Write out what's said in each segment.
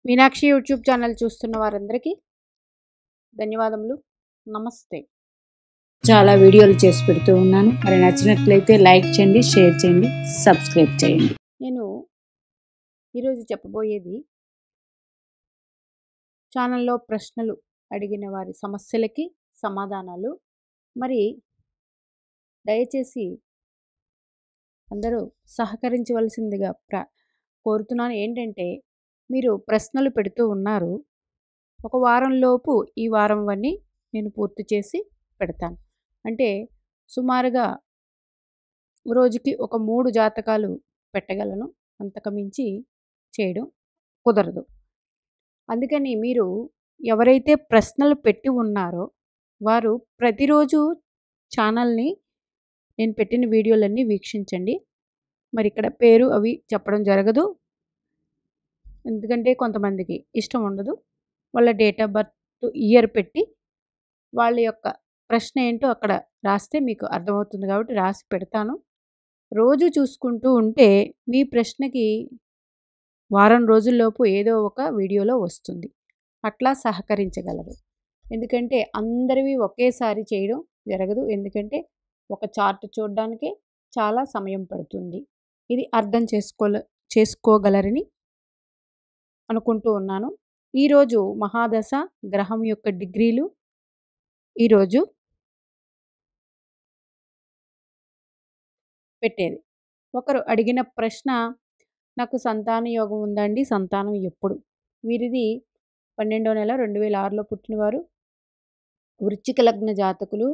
Meenakshi YouTube channel చూస్తున్న వారందరికీ ధన్యవాదములు. నమస్తే. చాలా వీడియోలు చేసి పెడుతూ ఉన్నాను. మరి నచ్చినట్లయితే లైక్ చేయండి, షేర్ చేయండి, సబ్స్క్రైబ్ చేయండి. నేను ఈరోజు చెప్పబోయేది ఛానల్లో ప్రశ్నలు అడిగిన వారి సమస్యలకి సమాధానాలు. మరి దయచేసి అందరూ సహకరించవలసిందిగా కోరుతున్నాను. ఏంటంటే మీరు ప్రశ్నలు పెడుతూ ఉన్నారు. ఒక వారంలోపు ఈ వారంవన్నీ నేను పూర్తి చేసి పెడతాను. అంటే సుమారుగా రోజుకి ఒక 3 జాతకాలు పెట్టగలను. అంతకు మించి చేయడం కుదరదు. అందుకని మీరు ఎవరైతే ప్రశ్నలు పెట్టి ఉన్నారో వారు ప్రతిరోజు ఛానల్ని నేను పెట్టిన వీడియోలన్నీ వీక్షించండి. మరి ఇక్కడ పేరు అవి చెప్పడం జరగదు. ఎందుకంటే కొంతమందికి ఇష్టం ఉండదు. వాళ్ళ డేట్ ఆఫ్ బర్త్ ఇయర్ పెట్టి వాళ్ళ యొక్క ప్రశ్న ఏంటో అక్కడ రాస్తే మీకు అర్థమవుతుంది కాబట్టి రాసి పెడతాను. రోజు చూసుకుంటూ ఉంటే మీ ప్రశ్నకి వారం రోజుల్లోపు ఏదో ఒక వీడియోలో వస్తుంది. అట్లా సహకరించగలరు. ఎందుకంటే అందరివి ఒకేసారి చేయడం జరగదు. ఎందుకంటే ఒక చార్ట్ చూడడానికే చాలా సమయం పడుతుంది. ఇది అర్థం చేసుకోగలరని అనుకుంటూ ఉన్నాను. ఈరోజు మహాదశ గ్రహం యొక్క డిగ్రీలు ఈరోజు పెట్టేది. ఒకరు అడిగిన ప్రశ్న, నాకు సంతాన యోగం ఉందండి, సంతానం ఎప్పుడు? వీరిది 12వ నెల 2006లో పుట్టినవారు, వృశ్చిక లగ్న జాతకులు.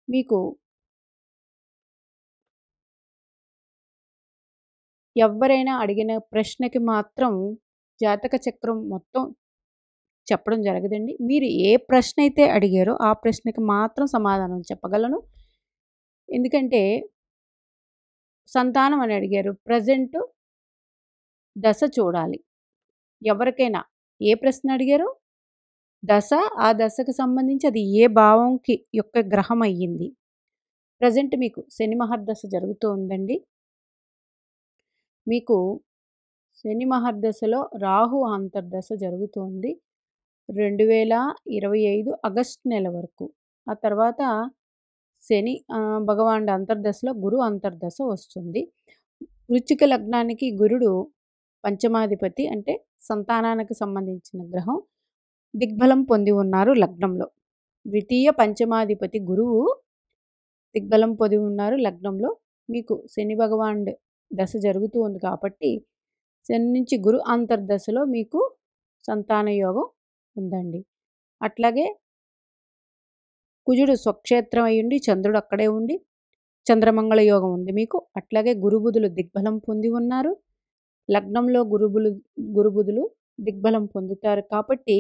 మీకు ఎవరైనా అడిగిన ప్రశ్నకి మాత్రం జాతక చక్రం మొత్తం చెప్పడం జరగదండి. మీరు ఏ ప్రశ్న అయితే అడిగారో ఆ ప్రశ్నకి మాత్రం సమాధానం చెప్పగలను. ఎందుకంటే సంతానం అని అడిగారు. ప్రజెంట్ దశ చూడాలి. ఎవరికైనా ఏ ప్రశ్న అడిగారో దశ, ఆ దశకు సంబంధించి అది ఏ భావంకి యొక్క గ్రహం అయ్యింది. ప్రజెంట్ మీకు శని మహర్దశ జరుగుతూ ఉందండి. మీకు శని మహర్దశలో రాహు అంతర్దశ జరుగుతోంది 2025 ఆగస్టు నెల వరకు. ఆ తర్వాత శని భగవానుడి అంతర్దశలో గురు అంతర్దశ వస్తుంది. వృశ్చిక లగ్నానికి గురుడు పంచమాధిపతి, అంటే సంతానానికి సంబంధించిన గ్రహం, దిగ్బలం పొంది ఉన్నారు లగ్నంలో. ద్వితీయ పంచమాధిపతి గురువు దిగ్బలం పొంది ఉన్నారు లగ్నంలో. మీకు శని భగవానుడు దశ జరుగుతూ ఉంది కాబట్టి శని నుంచి గురు అంతర్దశలో మీకు సంతాన యోగం ఉందండి. అట్లాగే కుజుడు స్వక్షేత్రం అయ్యుండి చంద్రుడు అక్కడే ఉండి చంద్రమంగళ యోగం ఉంది మీకు. అట్లాగే గురుబుధులు దిగ్బలం పొంది ఉన్నారు. లగ్నంలో గురుబుధులు దిగ్బలం పొందుతారు కాబట్టి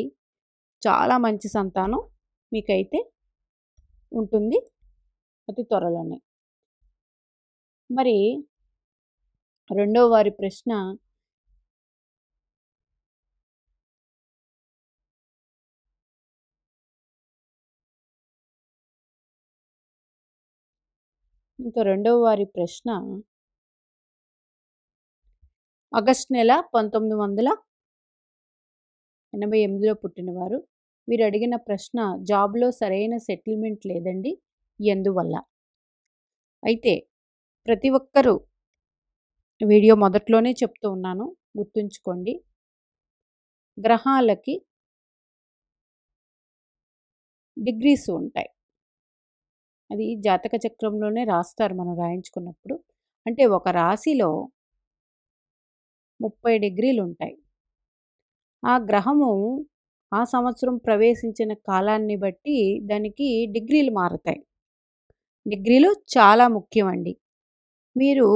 చాలా మంచి సంతానం మీకైతే ఉంటుంది అతి త్వరలోనే. మరి రెండవ వారి ప్రశ్న, ఇంకా రెండవ వారి ప్రశ్న ఆగస్టు నెల 1988లో పుట్టినవారు. మీరు అడిగిన ప్రశ్న, జాబ్లో సరైన సెటిల్మెంట్ లేదండి, ఎందువల్ల? అయితే ప్రతి ఒక్కరూ వీడియో మొదట్లోనే చెప్తూ ఉన్నాను, గుర్తుంచుకోండి. గ్రహాలకి డిగ్రీస్ ఉంటాయి. అది జాతక చక్రంలోనే రాస్తారు మనం రాయించుకున్నప్పుడు. అంటే ఒక రాశిలో 30 డిగ్రీలు ఉంటాయి. ఆ గ్రహము ఆ సంవత్సరం ప్రవేశించిన కాలాన్ని బట్టి దానికి డిగ్రీలు మారుతాయి. డిగ్రీలు చాలా ముఖ్యమండి. మీరు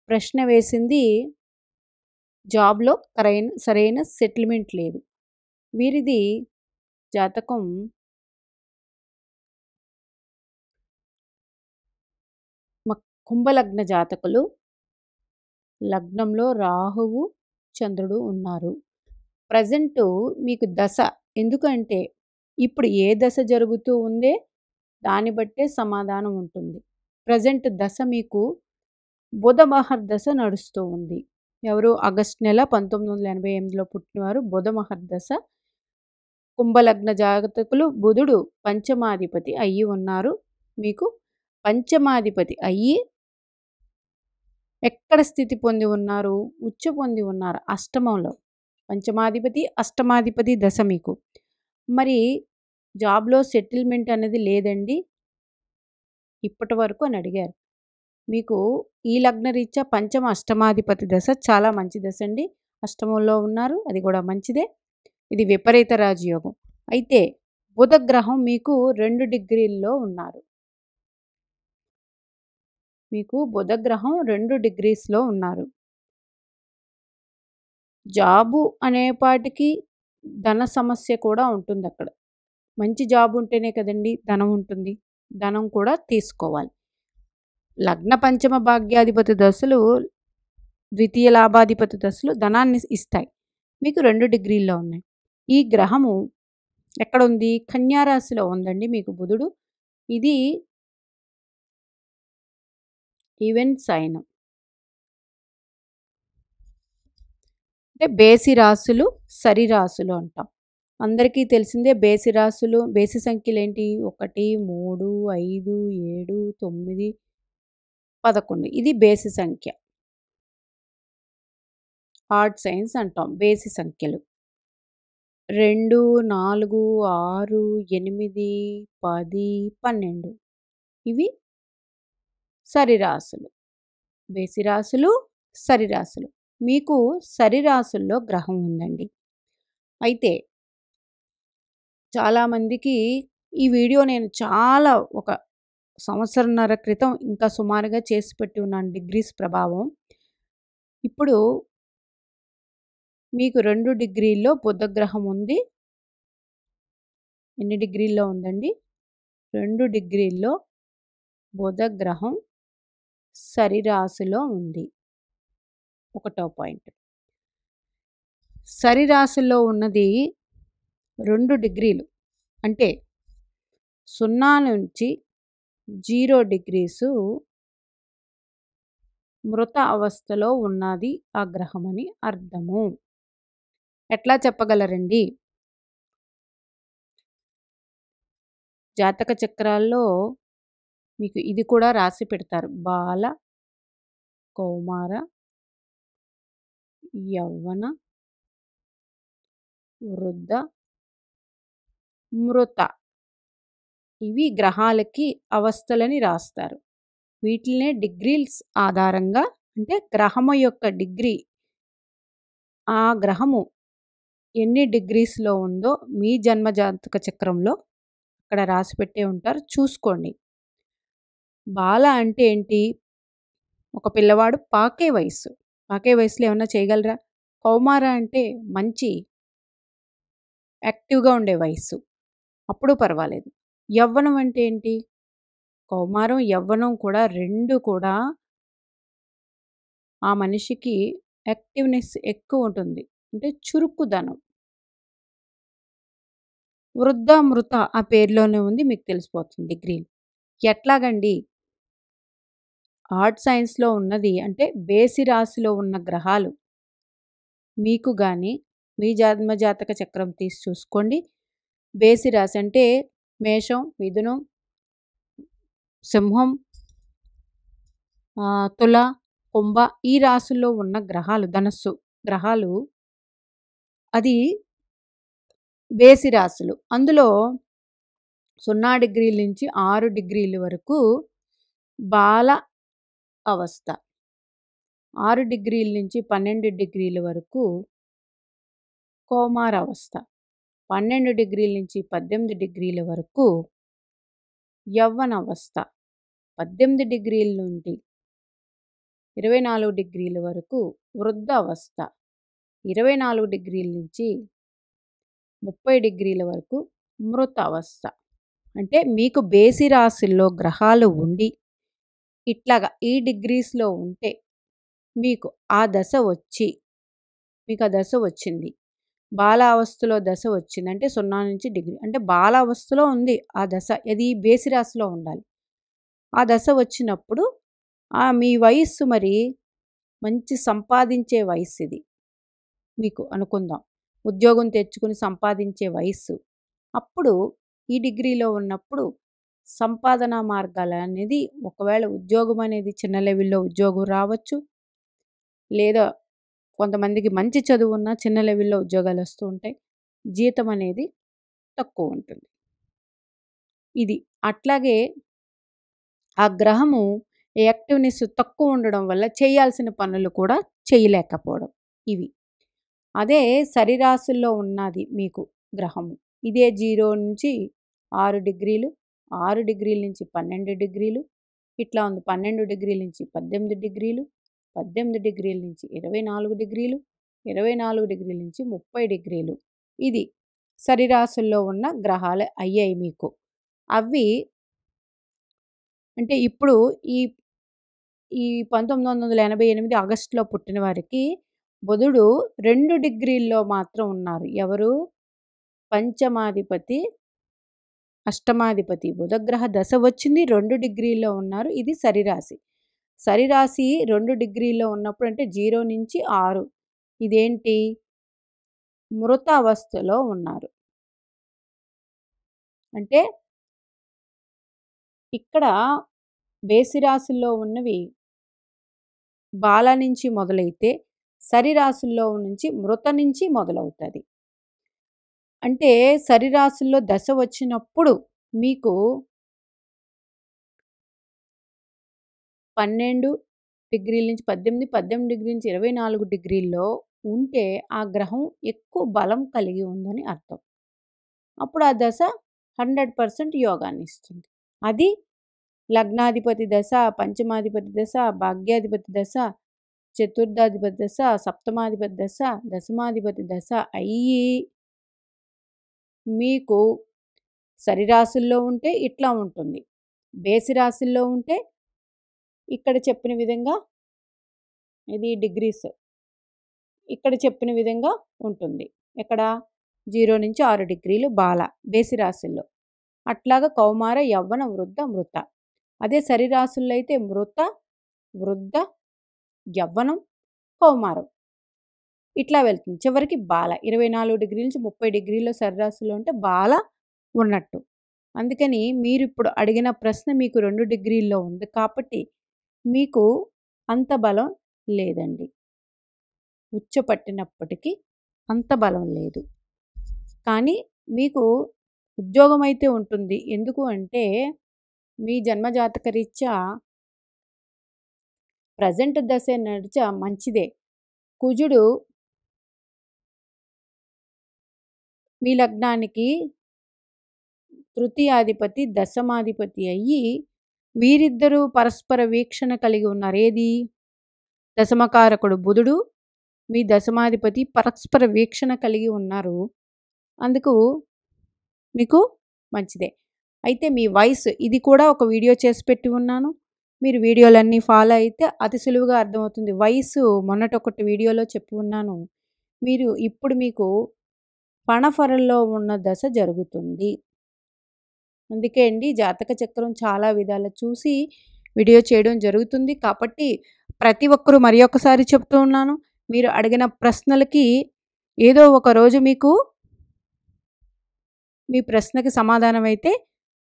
ప్రశ్న వేసింది జాబ్లో సరైన సెటిల్మెంట్ లేదు. వీరిది జాతకం కుంభలగ్న జాతకులు. లగ్నంలో రాహువు చంద్రుడు ఉన్నారు. ప్రజెంటు మీకు దశ, ఎందుకంటే ఇప్పుడు ఏ దశ జరుగుతూ ఉందే దాన్ని బట్టే సమాధానం ఉంటుంది. ప్రజెంట్ దశ మీకు బుధ మహర్దశ నడుస్తూ ఉంది. ఎవరు? ఆగస్టు నెల 1988లో పుట్టినవారు. బుధ మహర్దశ. కుంభలగ్న జాతకులు. బుధుడు పంచమాధిపతి అయ్యి ఉన్నారు. మీకు పంచమాధిపతి అయ్యి ఎక్కడ స్థితి పొంది ఉన్నారు? ఉచ్చ పొంది ఉన్నారు అష్టమంలో. పంచమాధిపతి, అష్టమాధిపతి దశ మీకు. మరి జాబ్‌లో సెటిల్మెంట్ అనేది లేదండి ఇప్పటి వరకు అని అడిగారు. మీకు ఈ లగ్న రీత్యా పంచమ అష్టమాధిపతి దశ చాలా మంచి దశ అండి. అష్టమంలో ఉన్నారు, అది కూడా మంచిదే. ఇది విపరీత రాజయోగం. అయితే బుధ గ్రహం మీకు 2 డిగ్రీల్లో ఉన్నారు. మీకు బుధ గ్రహం 2 డిగ్రీస్‌లో ఉన్నారు. జాబు అనేపాటికి ధన సమస్య కూడా ఉంటుందక్కడ. మంచి జాబ్ ఉంటేనే కదండీ ధనం ఉంటుంది. ధనం కూడా తీసుకోవాలి. లగ్న పంచమ భాగ్యాధిపతి దశలు, ద్వితీయ లాభాధిపతి దశలు ధనాన్ని ఇస్తాయి. మీకు 2 డిగ్రీల్లో ఉన్నాయి. ఈ గ్రహము ఎక్కడుంది? కన్యా రాశిలో ఉందండి మీకు బుధుడు. ఇది ఈవెన్ సైన్. అంటే బేసి రాశులు, సరి రాశులు అంటాం. అందరికీ తెలిసిందే బేసి రాశులు. బేసి సంఖ్యలేంటి? 1, 3, 5, 7, 9, 11. ఇది బేసి సంఖ్య. హార్డ్ సైన్స్ అంటాం బేసి సంఖ్యలు. 2, 4, 6, 8, 10, 12. ఇవి సరి రాశులు. బేసి రాశులు, సరి రాశులు. మీకు సరి రాశుల్లో గ్రహం ఉందండి. అయితే చాలామందికి ఈ వీడియో నేను చాలా ఒక సంవత్సరన్నర క్రితం ఇంకా సుమారుగా చేసి పెట్టి ఉన్నాను డిగ్రీస్ ప్రభావం. ఇప్పుడు మీకు 2 డిగ్రీల్లో బుధగ్రహం ఉంది. ఎన్ని డిగ్రీల్లో ఉందండి? 2 డిగ్రీల్లో బుధగ్రహం సరి రాశిలో ఉంది. ఒకటో పాయింట్. సరి రాశిలో ఉన్నది 2 డిగ్రీలు. అంటే 0 నుంచి 0 డిగ్రీసు మృత అవస్థలో ఉన్నది ఆ గ్రహమని అర్థము. ఎట్లా చెప్పగలరండి? జాతక చక్రాల్లో మీకు ఇది కూడా రాసి పెడతారు. బాల, కౌమార, యవ్వన, వృద్ధ, మృత. ఇవి గ్రహాలకి అవస్థలని రాస్తారు. వీటినే డిగ్రీస్ ఆధారంగా, అంటే గ్రహము యొక్క డిగ్రీ, ఆ గ్రహము ఎన్ని డిగ్రీస్లో ఉందో మీ జన్మ జాతక చక్రంలో అక్కడ రాసి పెట్టే ఉంటారు, చూసుకోండి. బాల అంటే ఏంటి? ఒక పిల్లవాడు పాకే వయసు. పాకే వయసులో ఏమన్నా చేయగలరా? కౌమార అంటే మంచి యాక్టివ్గా ఉండే వయస్సు, అప్పుడు పర్వాలేదు. యవ్వనం అంటే ఏంటి? కౌమారం, యవ్వనం కూడా 2 కూడా ఆ మనిషికి యాక్టివ్నెస్ ఎక్కువ ఉంటుంది. అంటే చురుకుదనం. వృద్ధ, మృత ఆ పేరులోనే ఉంది, మీకు తెలిసిపోతుంది డిగ్రీలు. ఎట్లాగండి? ఆర్ట్ సైన్స్‌లో ఉన్నది అంటే బేసి రాశిలో ఉన్న గ్రహాలు మీకు గాని మీ జన్మ జాతక చక్రం తీసి చూసుకోండి. బేసి రాశి అంటే మేషం, మిథునం, సింహం, తుల, కుంభ ఈ రాశుల్లో ఉన్న గ్రహాలు, ధనస్సు గ్రహాలు, అది బేసి రాశులు. అందులో 0 డిగ్రీల నుంచి 6 డిగ్రీల వరకు బాల అవస్థ, 6 డిగ్రీల నుంచి 12 డిగ్రీల వరకు కౌమార అవస్థ, 12 డిగ్రీల నుంచి 18 డిగ్రీల వరకు యవ్వన అవస్థ, 18 డిగ్రీల నుండి 24 డిగ్రీల వరకు వృద్ధ అవస్థ, 24 డిగ్రీల నుంచి 30 డిగ్రీల వరకు మృత అవస్థ. అంటే మీకు బేసి రాశుల్లో గ్రహాలు ఉండి ఇట్లాగా ఈ డిగ్రీస్లో ఉంటే మీకు ఆ దశ వచ్చి, మీకు ఆ దశ వచ్చింది, బాలావస్థలో దశ వచ్చింది అంటే 0 నుంచి డిగ్రీ అంటే బాలావస్థలో ఉంది ఆ దశ, అది బేసి రాశిలో ఉండాలి. ఆ దశ వచ్చినప్పుడు మీ వయస్సు మరి మంచి సంపాదించే వయస్సిది మీకు అనుకుందాం. ఉద్యోగం తెచ్చుకుని సంపాదించే వయస్సు. అప్పుడు ఈ డిగ్రీలో ఉన్నప్పుడు సంపాదనా మార్గాలనేది ఒకవేళ ఉద్యోగం అనేది చిన్న లెవెల్‌లో ఉద్యోగం రావచ్చు. లేదా కొంతమందికి మంచి చదువున్నా చిన్న లెవెల్‌లో ఉద్యోగాలొస్తూ ఉంటాయి. జీతం అనేది తక్కువుంటుంది. ఇది. అట్లాగే ఆ గ్రహము యాక్టివ్‌నెస్ తక్కువుండడం వల్ల చేయాల్సిన పనులు కూడా చేయలేకపోవడం ఇవి. అదే సరిరాశుల్లో ఉన్నది మీకు గ్రహము. ఇదే 0 నుంచి 6 డిగ్రీలు, 6 డిగ్రీల నుంచి 12 డిగ్రీలు, ఇట్లా ఉంది. 12 డిగ్రీల నుంచి 18 డిగ్రీలు, 18 డిగ్రీల నుంచి 24 డిగ్రీలు, 24 డిగ్రీల నుంచి 30 డిగ్రీలు. ఇది సరిరాశుల్లో ఉన్న గ్రహాలు అయ్యాయి మీకు. అవి అంటే ఇప్పుడు ఈ ఈ 1988 ఆగస్టులో పుట్టిన వారికి బుధుడు 2 డిగ్రీల్లో మాత్రం ఉన్నారు. ఎవరు? పంచమాధిపతి, అష్టమాధిపతి బుధగ్రహ దశ వచ్చింది 2 డిగ్రీల్లో ఉన్నారు. ఇది సరిరాశి. సరిరాశి 2 డిగ్రీల్లో ఉన్నప్పుడు అంటే 0 నుంచి 6 ఇదేంటి? మృత అవస్థలో ఉన్నారు. అంటే ఇక్కడ బేసి రాశుల్లో ఉన్నవి బాల నుంచి మొదలైతే సరిరాశుల్లో నుంచి మృత నుంచి మొదలవుతుంది. అంటే సరిరాశుల్లో దశ వచ్చినప్పుడు మీకు 12 డిగ్రీల నుంచి 18, 18 డిగ్రీ నుంచి 24 డిగ్రీల్లో ఉంటే ఆ గ్రహం ఎక్కువ బలం కలిగి ఉందని అర్థం. అప్పుడు ఆ దశ 100% యోగాన్ని ఇస్తుంది. అది లగ్నాధిపతి దశ, పంచమాధిపతి దశ, భాగ్యాధిపతి దశ, చతుర్థాధిపతి దశ, సప్తమాధిపతి దశ, దశమాధిపతి దశ అయ్యి మీకు సరిరాశుల్లో ఉంటే ఇట్లా ఉంటుంది. బేసి రాశుల్లో ఉంటే ఇక్కడ చెప్పిన విధంగా ఇది డిగ్రీస్. ఇక్కడ చెప్పిన విధంగా ఉంటుంది. ఎక్కడ 0 నుంచి 6 డిగ్రీలు బాల బేసి రాశుల్లో. అట్లాగా కౌమార, యవ్వన, వృద్ధ, మృత. అదే సరిరాశుల్లో అయితే మృత, వృద్ధ, యవ్వనం, కౌమారం ఇట్లా వెళ్తుంది. చివరికి బాల 24 డిగ్రీల నుంచి 30 డిగ్రీల్లో సరిరాశుల్లో ఉంటే బాల ఉన్నట్టు. అందుకని మీరిప్పుడు అడిగిన ప్రశ్న మీకు 2 డిగ్రీల్లో ఉంది కాబట్టి మీకు అంత బలం లేదండి. ఉచ్చపట్టినప్పటికీ అంత బలం లేదు. కానీ మీకు ఉద్యోగం అయితే ఉంటుంది. ఎందుకు అంటే మీ జన్మజాతక రీత్యా ప్రెజెంట్ దశ నడిచా మంచిదే. కుజుడు మీ లగ్నానికి తృతీయాధిపతి, దశమాధిపతి అయ్యి వీరిద్దరూ పరస్పర వీక్షణ కలిగి ఉన్నారు. ఏది? దశమకారకుడు బుధుడు, మీ దశమాధిపతి పరస్పర వీక్షణ కలిగి ఉన్నారు. అందుకు మీకు మంచిదే. అయితే మీ వయసు ఇది కూడా ఒక వీడియో చేసి పెట్టి ఉన్నాను. మీరు వీడియోలన్నీ ఫాలో అయితే అతి సులువుగా అర్థమవుతుంది. వయసు మొన్నటొకటి వీడియోలో చెప్పి ఉన్నాను. మీరు ఇప్పుడు మీకు పణఫరల్లో ఉన్న దశ జరుగుతుంది. అందుకే అండి జాతక చక్రం చాలా విధాలు చూసి వీడియో చేయడం జరుగుతుంది. కాబట్టి ప్రతి ఒక్కరూ మరి ఒక్కసారి చెప్తూ ఉన్నాను. మీరు అడిగిన ప్రశ్నలకి ఏదో ఒక రోజు మీకు మీ ప్రశ్నకి సమాధానం అయితే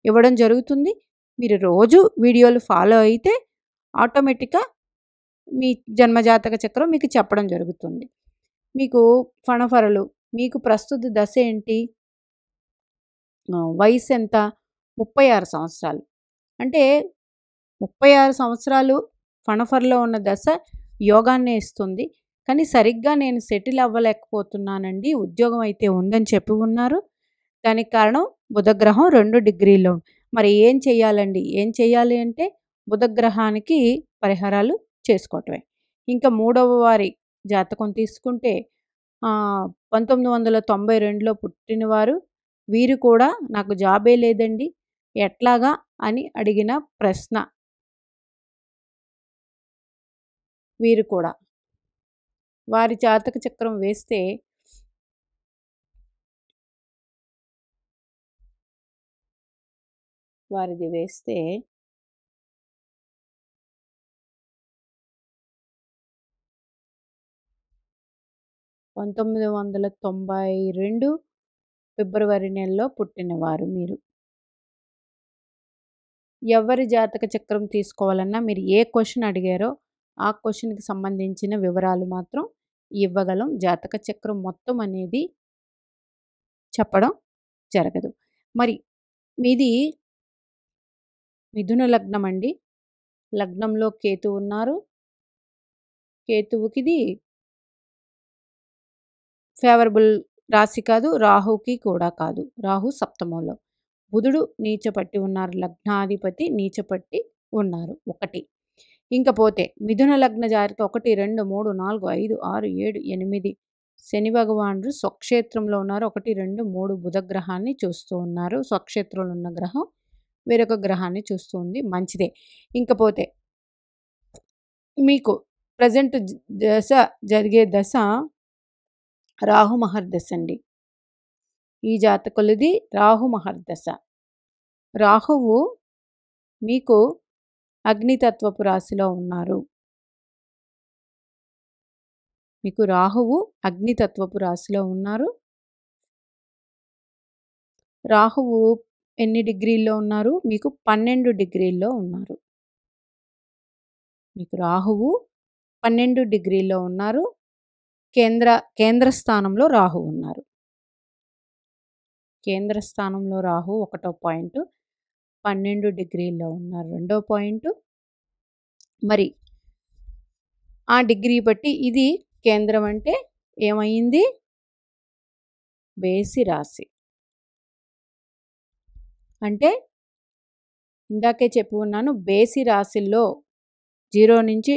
ఇవ్వడం జరుగుతుంది. మీరు రోజు వీడియోలు ఫాలో అయితే ఆటోమేటిక్‌గా మీ జన్మజాతక చక్రం మీకు చెప్పడం జరుగుతుంది. మీకు ఫణఫరలు మీకు ప్రస్తుత దశ ఏంటి? వయసు ఎంత? 36 సంవత్సరాలు. అంటే 36 సంవత్సరాలు ఫణఫర్లో ఉన్న దశ యోగాన్నే ఇస్తుంది. కానీ సరిగ్గా నేను సెటిల్ అవ్వలేకపోతున్నానండి. ఉద్యోగం అయితే ఉందని చెప్పి ఉన్నారు. దానికి కారణం బుధగ్రహం 2 డిగ్రీలో. మరి ఏం చేయాలండి? ఏం చేయాలి అంటే బుధగ్రహానికి పరిహారాలు చేసుకోవటమే. ఇంకా మూడవ వారి జాతకం తీసుకుంటే 1992లో పుట్టినవారు. వీరు కూడా నాకు జాబే లేదండి. ఎట్లాగా అని అడిగిన ప్రశ్న. వీరు కూడా వారి జాతక చక్రం వేస్తే వారిది వేస్తే 1992 ఫిబ్రవరి నెలలో పుట్టినవారు మీరు. ఎవరి జాతక చక్రం తీసుకోవాలన్నా మీరు ఏ క్వెషన్ అడిగారో ఆ క్వెషన్‌కి సంబంధించిన వివరాలు మాత్రం ఇవ్వగలం. జాతక చక్రం మొత్తం అనేది చెప్పడం జరగదు. మరి మీది మిథున లగ్నం అండి. లగ్నంలో కేతువు ఉన్నారు. కేతువుకిది ఫేవరబుల్ రాశి కాదు. రాహుకి కూడా కాదు. రాహు సప్తమంలో. బుధుడు నీచపట్టి ఉన్నారు. లగ్నాధిపతి నీచపట్టి ఉన్నారు. 1 ఇంకపోతే మిథున లగ్న జాతక 1, 2, 3, 4, 5, 6, 7, 8 శని భగవానుడు స్వక్షేత్రంలో ఉన్నారు. 1, 2, 3 బుధ గ్రహాన్ని చూస్తూ ఉన్నారు. స్వక్షేత్రంలో ఉన్న గ్రహం వేరొక గ్రహాన్ని చూస్తూ ఉంది. మంచిదే. ఇంకపోతే మీకు ప్రజెంట్ దశ జరిగే దశ రాహు మహర్దశ అండి. ఈ జాతకులది రాహు మహర్దశ. రాహువు మీకు అగ్నితత్వపు రాశిలో ఉన్నారు. మీకు రాహువు అగ్నితత్వపు రాశిలో ఉన్నారు. రాహువు ఎన్ని డిగ్రీల్లో ఉన్నారు? మీకు 12 డిగ్రీల్లో ఉన్నారు. మీకు రాహువు 12 డిగ్రీల్లో ఉన్నారు. కేంద్ర స్థానంలో రాహు ఉన్నారు. కేంద్ర స్థానంలో రాహు 1వ పాయింట్. 12 డిగ్రీల్లో ఉన్నారు 2వ పాయింట్. మరి ఆ డిగ్రీ బట్టి ఇది కేంద్రం అంటే ఏమైంది? బేసి రాశి. అంటే ఇందాకే చెప్పి ఉన్నాను, బేసి రాశిల్లో 0 నుంచి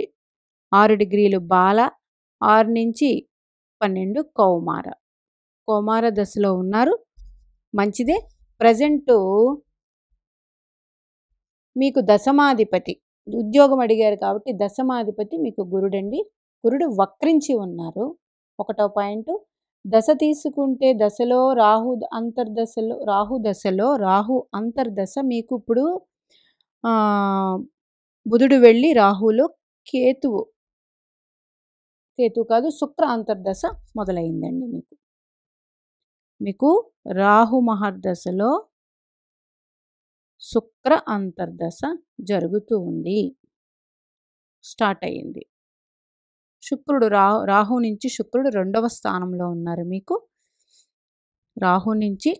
6 డిగ్రీలు బాల, 6 నుంచి 12 కౌమార. కౌమార దశలో ఉన్నారు. మంచిదే. ప్రజెంటు మీకు దశమాధిపతి, ఉద్యోగం అడిగారు కాబట్టి దశమాధిపతి మీకు గురుడండి. గురుడు వక్రించి ఉన్నారు. 1వ పాయింట్. దశ తీసుకుంటే దశలో రాహు దశలో రాహు అంతర్దశ మీకు ఇప్పుడు బుధుడు వెళ్ళి రాహులో కేతువు కాదు శుక్ర అంతర్దశ మొదలైందండి. మీకు రాహు మహర్దశలో శుక్ర అంతర్దశ జరుగుతూ ఉంది. స్టార్ట్ అయ్యింది. శుక్రుడు రాహు నుంచి శుక్రుడు 2వ స్థానంలో ఉన్నారు. మీకు రాహు నుంచి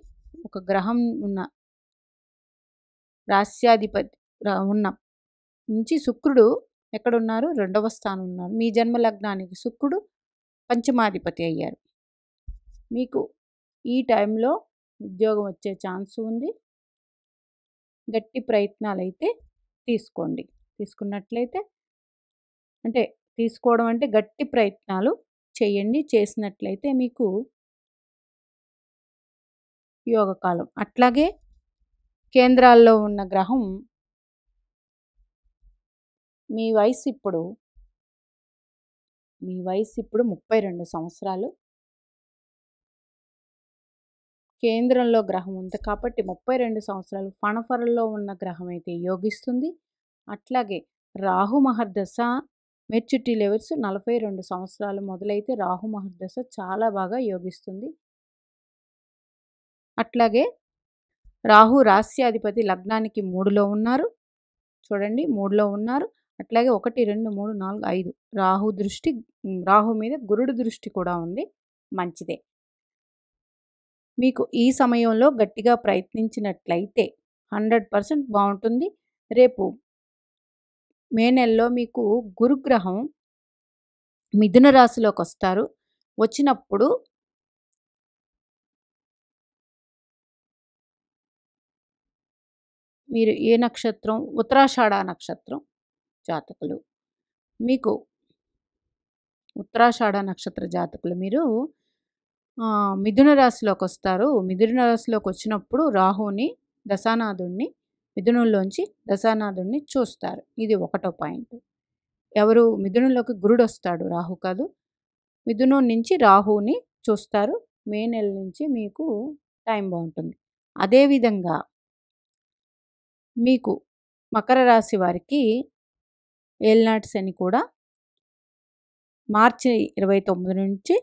ఒక గ్రహం ఉన్న రాస్యాధిపతి ఉన్న నుంచి శుక్రుడు ఎక్కడున్నారు? 2వ స్థానం ఉన్నారు. మీ జన్మ లగ్నానికి శుక్రుడు పంచమాధిపతి అయ్యారు. మీకు ఈ టైంలో ఉద్యోగం వచ్చే ఛాన్స్ ఉంది. గట్టి ప్రయత్నాలు అయితే తీసుకోండి. తీసుకున్నట్లయితే అంటే తీసుకోవడం అంటే గట్టి ప్రయత్నాలు చేయండి. చేసినట్లయితే మీకు యోగకాలం. అట్లాగే కేంద్రాల్లో ఉన్న గ్రహం మీ వయసు ఇప్పుడు 32 సంవత్సరాలు. కేంద్రంలో గ్రహం ఉంది కాబట్టి 32 సంవత్సరాలు. ఫణఫరల్లో ఉన్న గ్రహం అయితే యోగిస్తుంది. అట్లాగే రాహు మహర్దశ మెచ్యూరిటీ లెవెల్స్ 42 సంవత్సరాలు మొదలైతే రాహు మహర్దశ చాలా బాగా యోగిస్తుంది. అట్లాగే రాహు రాస్యాధిపతి లగ్నానికి 3లో ఉన్నారు. చూడండి 3లో ఉన్నారు. అట్లాగే 1, 2, 3, 4, 5 రాహు మీద గురుడు దృష్టి కూడా ఉంది. మంచిదే. మీకు ఈ సమయంలో గట్టిగా ప్రయత్నించినట్లయితే 100% బాగుంటుంది. రేపు మే నెలలో మీకు గురుగ్రహం మిథున రాశిలోకి వస్తారు. వచ్చినప్పుడు మీరు ఏ నక్షత్రం? ఉత్తరాషాఢ నక్షత్రం జాతకులు. మీకు ఉత్తరాషాఢ నక్షత్ర జాతకులు మీరు మిథున రాశిలోకి వస్తారు. మిథున రాశిలోకి వచ్చినప్పుడు రాహుని దశానాథుడిని మిథునంలోంచి దశానాథుడిని చూస్తారు. ఇది 1వ పాయింట్. ఎవరు? మిథునంలోకి గురుడు వస్తాడు, రాహు కాదు. మిథునం నుంచి రాహుని చూస్తారు. మే నెల నుంచి మీకు టైం బాగుంటుంది. అదేవిధంగా మీకు మకర రాశి వారికి ఏలినాటి శని కూడా మార్చి 29 నుంచి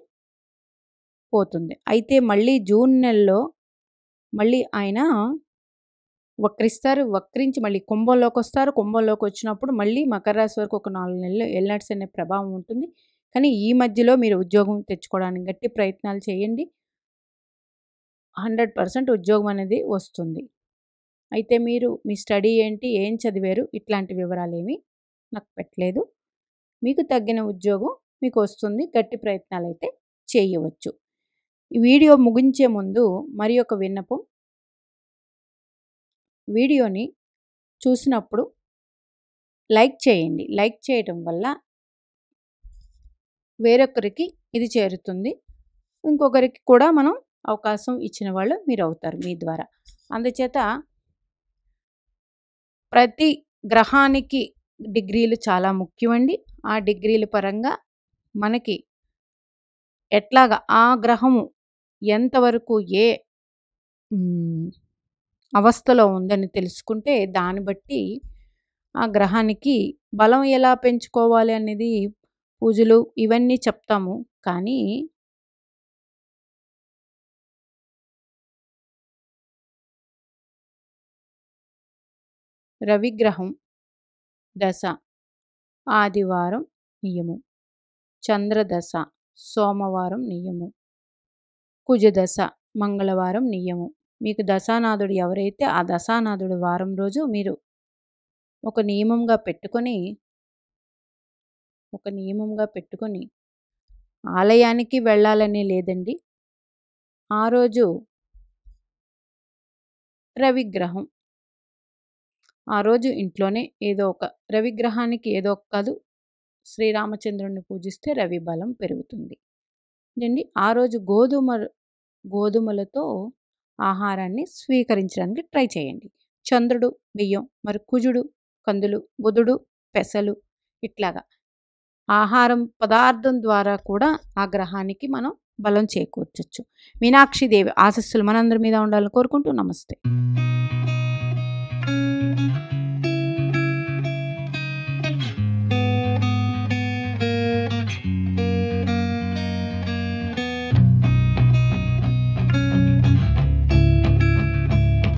పోతుంది. అయితే మళ్ళీ జూన్ నెలలో మళ్ళీ ఆయన వక్రిస్తారు. వక్రించి మళ్ళీ కుంభంలోకొస్తారు. కుంభంలోకొచ్చినప్పుడు మళ్ళీ మకర రాశి వరకు ఒక 4 నెలలు ఏలినాటి అనే ప్రభావం ఉంటుంది. కానీ ఈ మధ్యలో మీరు ఉద్యోగం తెచ్చుకోవడానికి గట్టి ప్రయత్నాలు చేయండి. 100% ఉద్యోగం అనేది వస్తుంది. అయితే మీరు మీ స్టడీ ఏంటి? ఏం చదివారు? ఇట్లాంటి వివరాలేమీ నాకు పెట్టలేదు. మీకు తగ్గిన ఉద్యోగం మీకు వస్తుంది. గట్టి ప్రయత్నాలైతే చేయవచ్చు. ఈ వీడియో ముగించే ముందు మరి ఒక విన్నపం. వీడియోని చూసినప్పుడు లైక్ చేయండి. లైక్ చేయటం వల్ల వేరొకరికి ఇది చేరుతుంది. ఇంకొకరికి కూడా మనం అవకాశం ఇచ్చిన వాళ్ళు మీరవుతారు మీ ద్వారా. అందుచేత ప్రతి గ్రహానికి డిగ్రీలు చాలా ముఖ్యమండి. ఆ డిగ్రీల పరంగా మనకి ఎట్లాగా ఆ గ్రహము ఎంతవరకు ఏ అవస్థలో ఉందని తెలుసుకుంటే దాన్ని బట్టి ఆ గ్రహానికి బలం ఎలా పెంచుకోవాలి అనేది పూజలు ఇవన్నీ చెప్తాము. కానీ రవిగ్రహం దశ ఆదివారం నియమం, చంద్రదశ సోమవారం నియమం, కుజదశ మంగళవారం నియమం. మీకు దశానాథుడు ఎవరైతే ఆ దశానాథుడు వారం రోజు మీరు ఒక నియమంగా పెట్టుకొని ఆలయానికి వెళ్ళాలనే లేదండి. ఆ రోజు రవిగ్రహం ఆ రోజు ఇంట్లోనే ఏదో ఒక రవిగ్రహానికి ఏదో కాదు శ్రీరామచంద్రుడిని పూజిస్తే రవి బలం పెరుగుతుంది అండి. ఆ రోజు గోధుమలతో ఆహారాన్ని స్వీకరించడానికి ట్రై చేయండి. చంద్రుడు బియ్యం, మరి కుజుడు కందులు, బుధుడు పెసలు, ఇట్లాగా ఆహారం పదార్థం ద్వారా కూడా ఆ గ్రహానికి మనం బలం చేకూర్చొచ్చు. మీనాక్షి దేవి ఆశీస్సులు మనందరి మీద ఉండాలని కోరుకుంటూ నమస్తే.